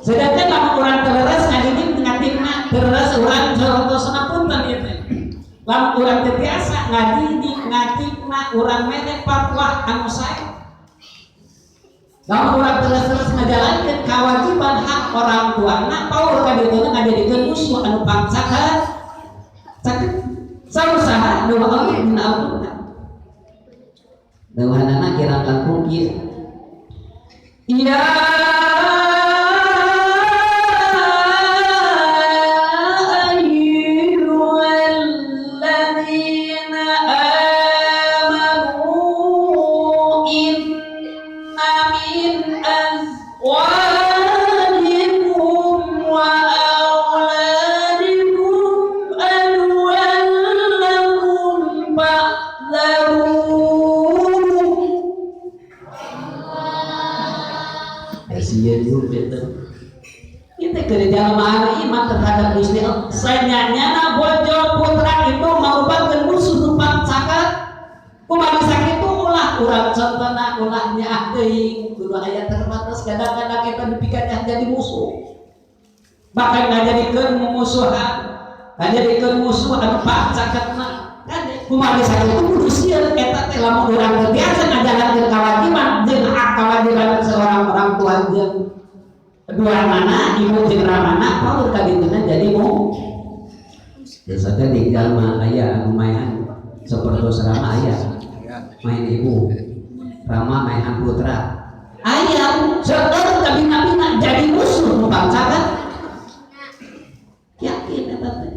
sedangkan lamun urang terleres ngadidik ngatimna terleres urang jorotosna punten ieu teh lamun urang teu biasa ngadidik ngatimna urang meneh fatwa anu sae lamun urang terleres ngajalankeun kewajiban hak orang tuana paur ka dieu ngadidikeun musuh anu pangsakeun caket sausaha doa Allah dina Al-Qur'an dawanana kirang langkung kieu ya kerjaan iman terhadap istri sayangnya bojo putra itu merupakan musuh rupa sakat kumaha sakit itu ulah urang contohna ulahnya teuing kudu aya terbatas kadang-kadang kita dipikirkan jadi musuh bahkan ngajadikeun mumusuhan ngajadikeun musuh anu pangsaketna kumaha sakit itu kudu sieun eta teh lamun urang teu biasa ngajalankeun kewajiban jeung hak kewajiban seorang orang tua jeung dua mana ibu jeung ramana paur ka dituna jadi mau biasanya tinggal mah aya anu mayan sapertos rama aya main ibu rama main putra aya saudara ka bina-bina jadi musuh nu bangsa kan yakin eta teh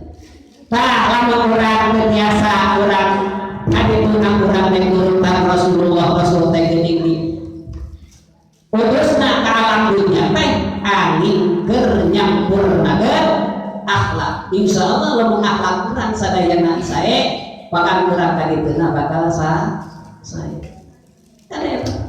tah lamun urang biasa urang adituna urang teh nurutan Rasulullah Rasul teh geuning utusna ka alam dunya teh angin keur nyampurnakeun akhlak insyaallah lamun akhlak urang sadayana sae bakal urang ka dituna bakal sae kada eta